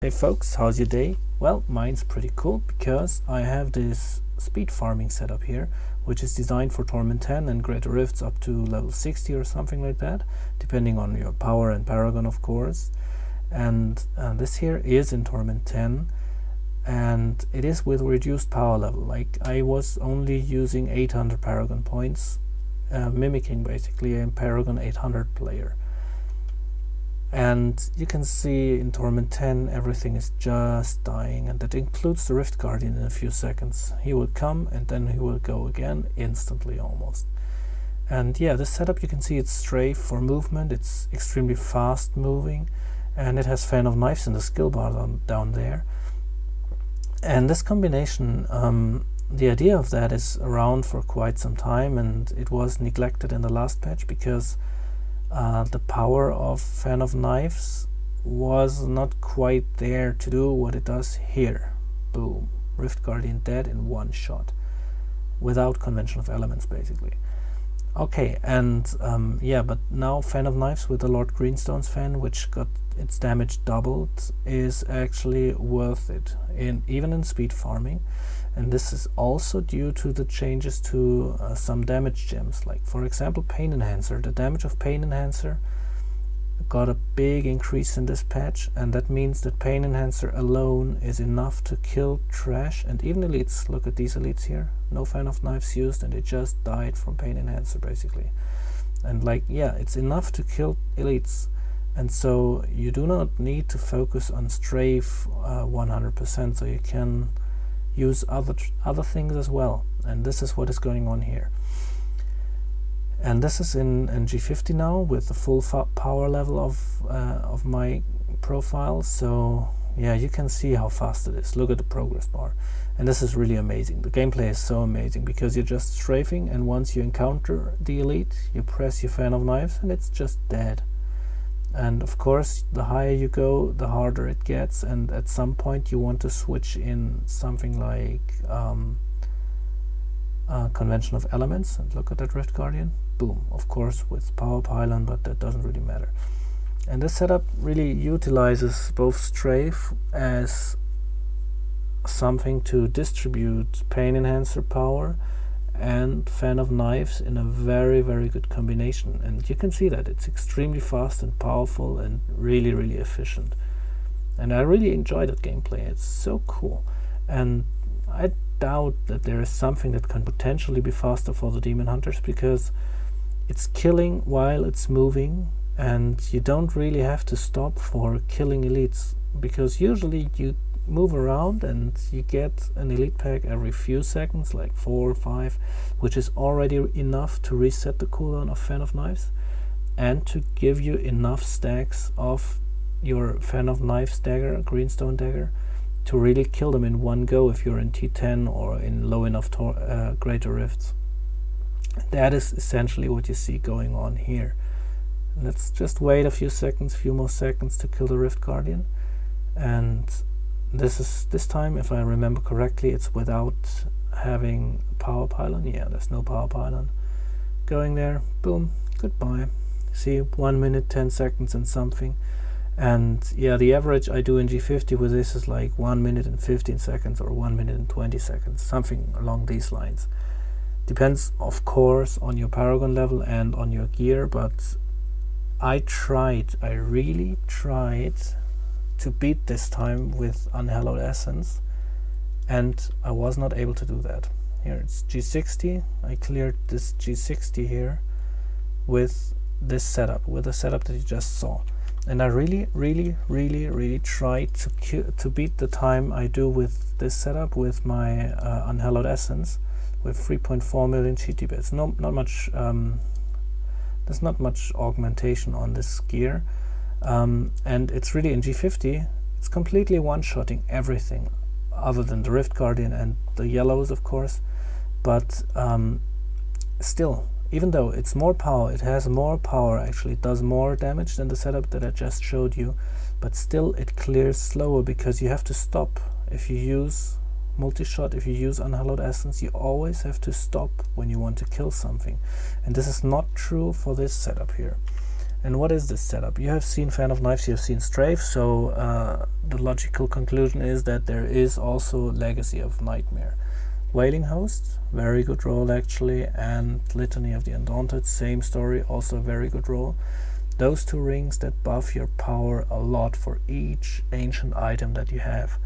Hey folks, how's your day? Well, mine's pretty cool because I have this speed farming setup here, which is designed for Torment 10 and Greater Rifts up to level 60 or something like that, depending on your power and paragon, of course. And this here is in Torment 10, and it is with reduced power level. Like, I was only using 800 paragon points, mimicking basically a paragon 800 player. And you can see in Torment 10 everything is just dying, and that includes the Rift Guardian in a few seconds. He will come and then he will go again instantly almost. And yeah, this setup, you can see it's strafe for movement, it's extremely fast moving, and it has Fan of Knives in the skill bar down there. And this combination, the idea of that is around for quite some time, and it was neglected in the last patch because the power of Fan of Knives was not quite there to do what it does here. Boom. Rift Guardian dead in one shot. Without convention of elements, basically. Okay, and yeah, but now Fan of Knives with the Lord Greenstone's fan, which got its damage doubled, is actually worth it, even in speed farming. And this is also due to the changes to some damage gems, like for example Pain Enhancer. The damage of Pain Enhancer got a big increase in this patch, and that means that Pain Enhancer alone is enough to kill trash and even elites. Look at these elites here, no Fan of Knives used, and they just died from Pain Enhancer basically. And like, yeah, it's enough to kill elites, and so you do not need to focus on strafe 100%, so you can use other things as well, and this is what is going on here. And this is in G50 now with the full power level of my profile, so yeah, you can see how fast it is. Look at the progress bar, and this is really amazing. The gameplay is so amazing because you're just strafing, and once you encounter the elite, you press your Fan of Knives and it's just dead. And of course, the higher you go, the harder it gets, and at some point you want to switch in something like Convention of Elements, and look at that Rift Guardian. Boom, of course with Power Pylon, but that doesn't really matter. And this setup really utilizes both strafe as something to distribute Pain Enhancer power and Fan of Knives in a very, very good combination. And you can see that it's extremely fast and powerful and really, really efficient. And I really enjoy that gameplay. It's so cool. And I doubt that there is something that can potentially be faster for the Demon Hunters, because it's killing while it's moving, and you don't really have to stop for killing elites, because usually you move around and you get an elite pack every few seconds, like 4 or 5, which is already enough to reset the cooldown of Fan of Knives and to give you enough stacks of your Fan of Knives dagger, Greenstone dagger, to really kill them in one go if you're in T10 or in low enough Greater Rifts. That is essentially what you see going on here. Let's just wait a few more seconds to kill the Rift Guardian. And this time, if I remember correctly, it's without having power pylon. Yeah, there's no power pylon going there. Boom, goodbye. See, 1 minute 10 seconds and something. And yeah, the average I do in G50 with this is like 1 minute and 15 seconds or 1 minute and 20 seconds, something along these lines. Depends, of course, on your paragon level and on your gear, but I really tried to beat this time with Unhallowed Essence, and I was not able to do that. Here it's G60. I cleared this G60 here with this setup, with the setup that you just saw, and I really tried to beat the time I do with this setup with my Unhallowed Essence with 3.4 million GT bits. Not much. There's not much augmentation on this gear. And it's really in G50, it's completely one-shotting everything other than the Rift Guardian and the yellows, of course. But still, even though it's more power, it has more power, actually it does more damage than the setup that I just showed you, but still it clears slower because you have to stop. If you use multi-shot, if you use Unhallowed Essence, you always have to stop when you want to kill something, and this is not true for this setup here. And what is this setup? You have seen Fan of Knives, you have seen Strafe, so the logical conclusion is that there is also Legacy of Nightmare. Wailing Host, very good roll actually, and Litany of the Undaunted, same story, also a very good roll. Those two rings that buff your power a lot for each ancient item that you have.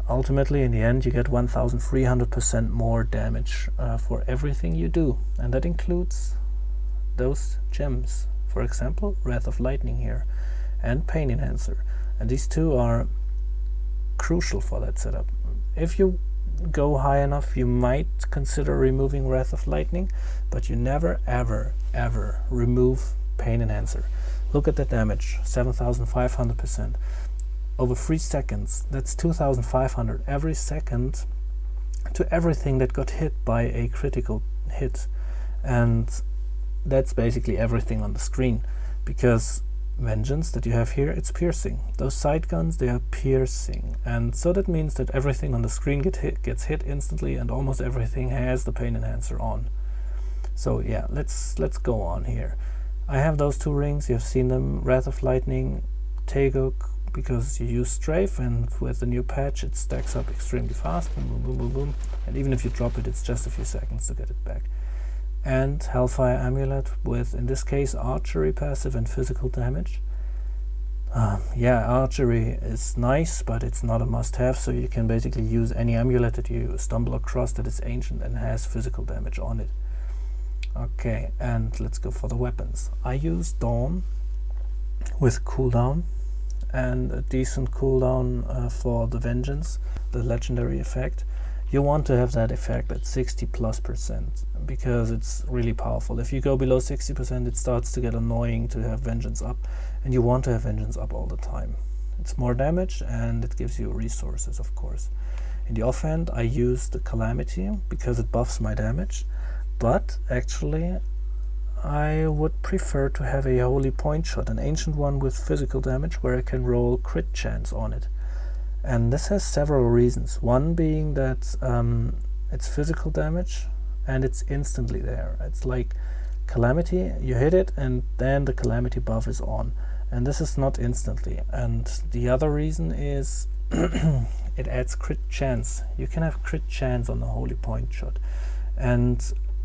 Ultimately, in the end, you get 1300% more damage for everything you do, and that includes those gems. For example, Wrath of Lightning here, and Pain Enhancer. And these two are crucial for that setup. If you go high enough, you might consider removing Wrath of Lightning, but you never, ever, ever remove Pain Enhancer. Look at the damage, 7500%. Over 3 seconds, that's 2500 every second to everything that got hit by a critical hit. And that's basically everything on the screen, because Vengeance that you have here, it's piercing. Those side guns, they are piercing, and so that means that everything on the screen gets hit instantly, and almost everything has the Pain Enhancer on. So yeah, let's go on here. I have those two rings, you have seen them, Wrath of Lightning, Teguk, because you use Strafe, and with the new patch it stacks up extremely fast, boom, boom, boom, boom, boom, and even if you drop it, it's just a few seconds to get it back. And Hellfire Amulet with, in this case, archery passive and physical damage. Yeah, archery is nice, but it's not a must-have, so you can basically use any amulet that you stumble across that is ancient and has physical damage on it. Okay, and let's go for the weapons. I use Dawn with cooldown, and a decent cooldown for the Vengeance, the legendary effect. You want to have that effect at 60+%, because it's really powerful. If you go below 60%, it starts to get annoying to have Vengeance up, and you want to have Vengeance up all the time. It's more damage, and it gives you resources, of course. In the offhand, I use the Calamity, because it buffs my damage, but actually I would prefer to have a Holy Point Shot, an ancient one with physical damage, where I can roll crit chance on it. And this has several reasons. One being that it's physical damage and it's instantly there. It's like Calamity, you hit it and then the Calamity buff is on. And this is not instantly. And the other reason is it adds crit chance. You can have crit chance on the Holy Point Shot. And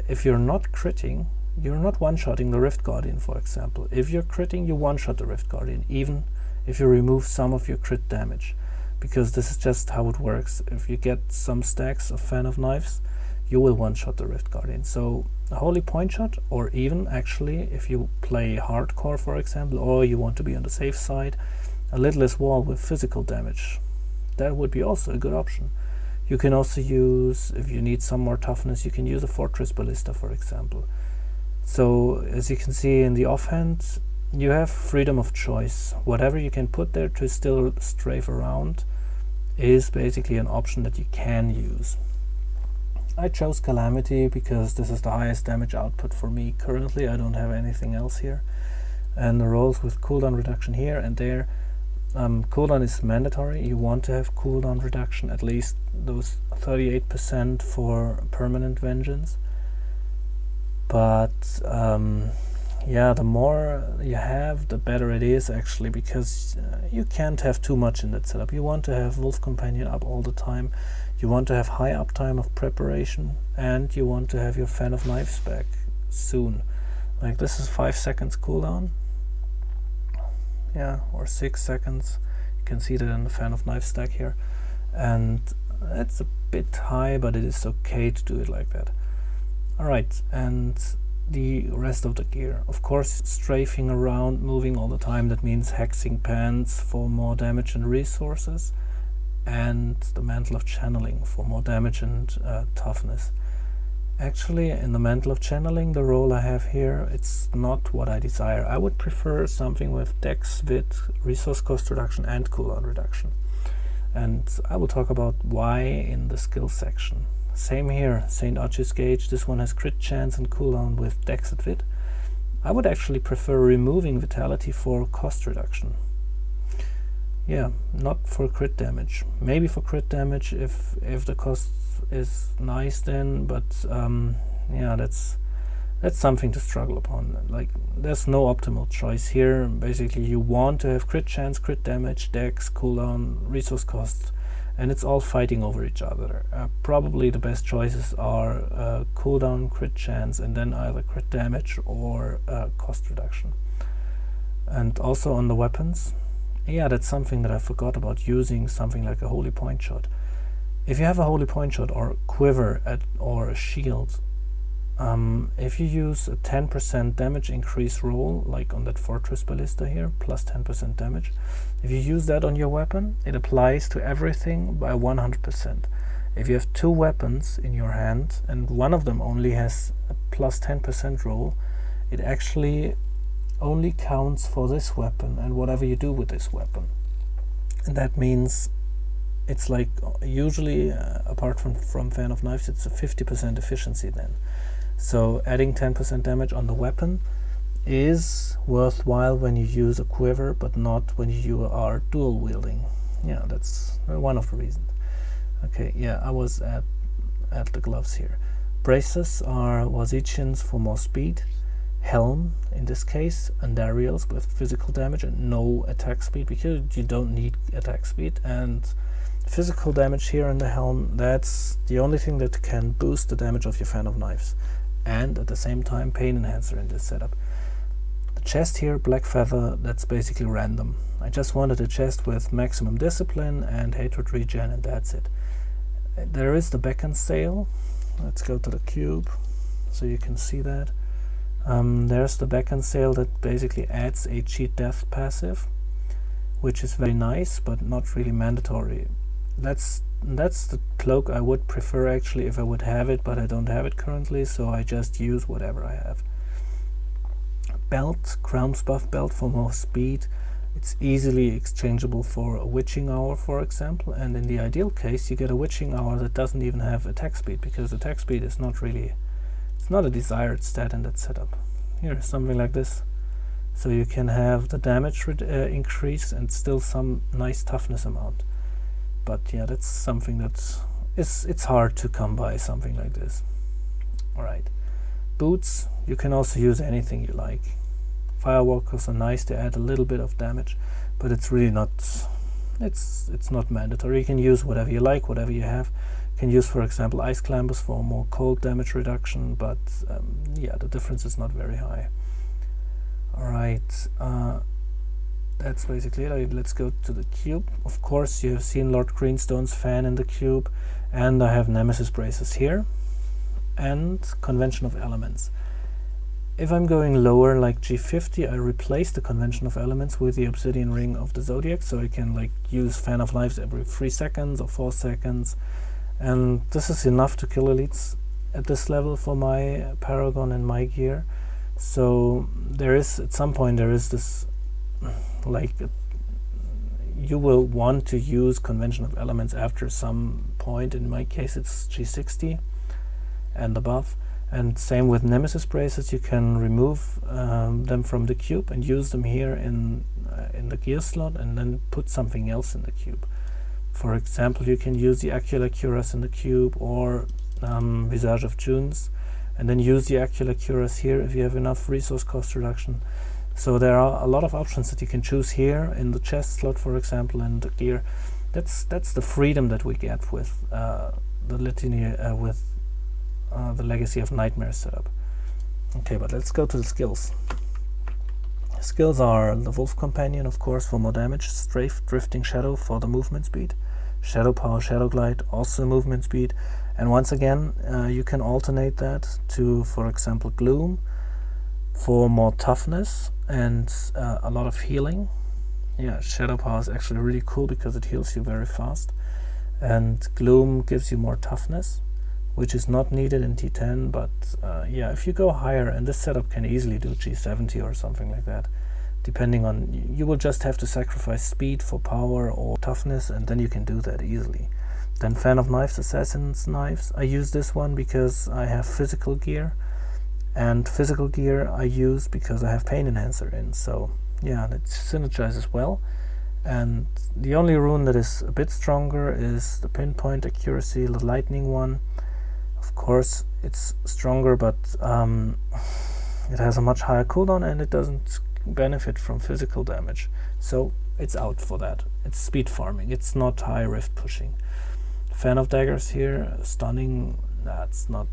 if you're not critting, you're not one-shotting the Rift Guardian, for example. If you're critting, you one-shot the Rift Guardian, even if you remove some of your crit damage. Because this is just how it works. If you get some stacks of Fan of Knives, you will one-shot the Rift Guardian. So a Holy Point Shot, or even actually if you play hardcore, for example, or you want to be on the safe side, a Lidless Wall with physical damage, that would be also a good option. You can also use, if you need some more toughness, you can use a Fortress Ballista, for example. So as you can see in the offhand, you have freedom of choice. Whatever you can put there to still strafe around is basically an option that you can use. I chose Calamity because this is the highest damage output for me currently. I don't have anything else here. And the rolls with cooldown reduction here and there. Cooldown is mandatory. You want to have cooldown reduction, at least those 38% for permanent Vengeance. But yeah, the more you have, the better it is actually, because you can't have too much in that setup. You want to have Wolf Companion up all the time, you want to have high uptime of preparation, and you want to have your Fan of Knives back soon. Like this is 5 seconds cooldown, yeah, or 6 seconds. You can see that in the Fan of Knives stack here, and it's a bit high, but it is okay to do it like that. Alright, and the rest of the gear. Of course, strafing around, moving all the time, that means hexing pants for more damage and resources, and the Mantle of Channeling for more damage and toughness. Actually, in the Mantle of Channeling, the roll I have here, it's not what I desire. I would prefer something with Dex, Wit, resource cost reduction, and cooldown reduction. And I will talk about why in the skill section. Same here, St. Archie's Gauge. This one has crit chance and cooldown with Dex and Wit. I would actually prefer removing Vitality for cost reduction. Yeah, not for crit damage. Maybe for crit damage if the cost is nice then, but yeah, that's that's something to struggle upon. Like, there's no optimal choice here. Basically, you want to have crit chance, crit damage, dex, cooldown, resource cost, and it's all fighting over each other. Probably the best choices are cooldown, crit chance, and then either crit damage or cost reduction. And also on the weapons, yeah, that's something that I forgot about, using something like a holy point shot. If you have a holy point shot or quiver or a shield, if you use a 10% damage increase roll, like on that fortress ballista here, plus 10% damage, if you use that on your weapon, it applies to everything by 100%. If you have two weapons in your hand and one of them only has a plus 10% roll, it actually only counts for this weapon and whatever you do with this weapon. And that means it's like, usually, apart from Fan of Knives, it's a 50% efficiency then. So adding 10% damage on the weapon is worthwhile when you use a quiver, but not when you are dual wielding. Yeah, that's one of the reasons. Okay, yeah, I was at the gloves here. Braces are Wazichians for more speed. Helm, in this case, Andariels with physical damage and no attack speed, because you don't need attack speed. And physical damage here in the helm, that's the only thing that can boost the damage of your Fan of Knives. And at the same time, pain enhancer in this setup. The chest here, Black Feather, that's basically random. I just wanted a chest with maximum discipline and hatred regen, and that's it. There is the beacon sail. Let's go to the cube so you can see that. There's the beacon sail that basically adds a cheat death passive, which is very nice but not really mandatory. That's the cloak I would prefer actually if I would have it, but I don't have it currently, so I just use whatever I have. Belt, Crown's buff belt for more speed. It's easily exchangeable for a witching hour, for example, and in the ideal case you get a witching hour that doesn't even have attack speed, because attack speed is not really, it's not a desired stat in that setup. Here, something like this. So you can have the damage increase and still some nice toughness amount. But yeah, that's something that it's hard to come by, something like this. Alright. Boots, you can also use anything you like. Firewalkers are nice to add a little bit of damage, but it's really not, it's not mandatory. You can use whatever you like, whatever you have. You can use, for example, ice climbers for more cold damage reduction, but yeah, the difference is not very high. Alright, that's basically it. Let's go to the cube. Of course, you have seen Lord Greenstone's fan in the cube, and I have Nemesis braces here, and Convention of Elements. If I'm going lower, like G50, I replace the Convention of Elements with the Obsidian Ring of the Zodiac, so I can like use Fan of Knives every 3 seconds or 4 seconds, and this is enough to kill elites at this level for my paragon and my gear. So there is, at some point, there is this, like, you will want to use Convention of Elements after some point. In my case, it's G60 and above. And same with Nemesis braces, you can remove them from the cube and use them here in the gear slot, and then put something else in the cube. For example, you can use the Acular Cuirass in the cube, or Visage of Junes, and then use the Acular Cuirass here if you have enough resource cost reduction. So there are a lot of options that you can choose here in the chest slot, for example, and the gear. That's the freedom that we get with the Litany, with the Legacy of Nightmare setup. Okay, but let's go to the skills. Skills are the Wolf Companion, of course, for more damage, Strafe, Drifting Shadow for the movement speed, Shadow Power, Shadow Glide, also movement speed, and once again you can alternate that to, for example, Gloom for more toughness and a lot of healing. Yeah, Shadow Power is actually really cool because it heals you very fast, and Gloom gives you more toughness, which is not needed in T10, but yeah, if you go higher, and this setup can easily do G70 or something like that, depending on, you will just have to sacrifice speed for power or toughness, and then you can do that easily. Then Fan of Knives, Assassin's Knives. I use this one because I have physical gear, and physical gear I use because I have Pain Enhancer in, so yeah, it synergizes well. And the only rune that is a bit stronger is the Pinpoint Accuracy, the Lightning one. Of course, it's stronger, but it has a much higher cooldown and it doesn't benefit from physical damage. So it's out for that. It's speed farming. It's not high rift pushing. Fan of Daggers here, stunning. That's not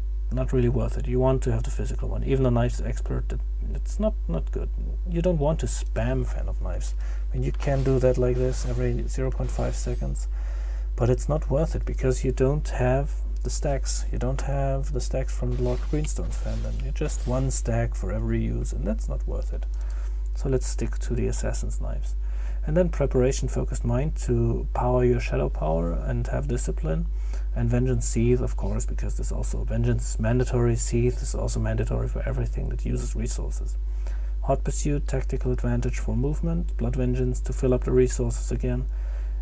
really worth it. You want to have the physical one. Even the Knives Expert, it's not good. You don't want to spam Fan of Knives. I mean, you can do that like this every 0.5 seconds, but it's not worth it because you don't have the stacks. You don't have the stacks from the Lord Greenstone's fandom. You're just one stack for every use, and that's not worth it. So let's stick to the Assassin's Knives. And then Preparation Focused Mind to power your Shadow Power and have Discipline. And Vengeance Seeth, of course, because there's also Vengeance mandatory. Seeth is also mandatory for everything that uses resources. Hot Pursuit, Tactical Advantage for movement. Blood Vengeance to fill up the resources again.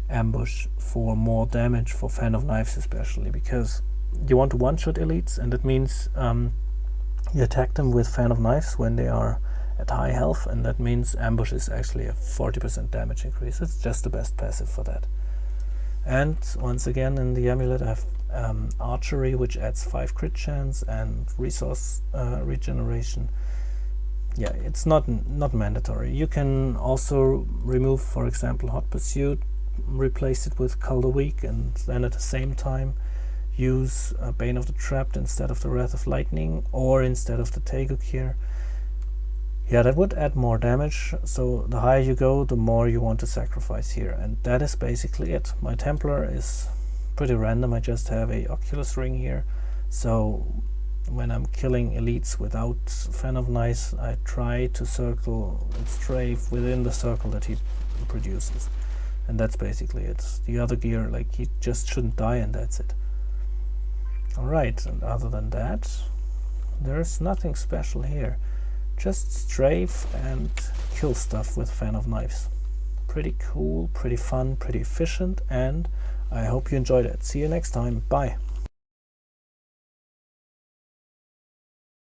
Ambush for more damage for Fan of Knives especially, because you want to one-shot elites, and that means you attack them with Fan of Knives when they are at high health, and that means Ambush is actually a 40% damage increase. It's just the best passive for that. And once again in the amulet I have Archery, which adds 5 crit chance and resource regeneration. Yeah, it's not mandatory. You can also remove, for example, Hot Pursuit, replace it with Cull the Weak, and then at the same time use Bane of the Trapped instead of the Wrath of Lightning, or instead of the Taeguk here. Yeah, that would add more damage, so the higher you go, the more you want to sacrifice here, and that is basically it. My Templar is pretty random. I just have a Oculus Ring here, so when I'm killing elites without Fan of Knives, I try to circle and strafe within the circle that he produces, and that's basically it. The other gear, like, he just shouldn't die, and that's it. Alright, and other than that, there's nothing special here. Just strafe and kill stuff with Fan of Knives. Pretty cool, pretty fun, pretty efficient, and I hope you enjoyed it. See you next time. Bye.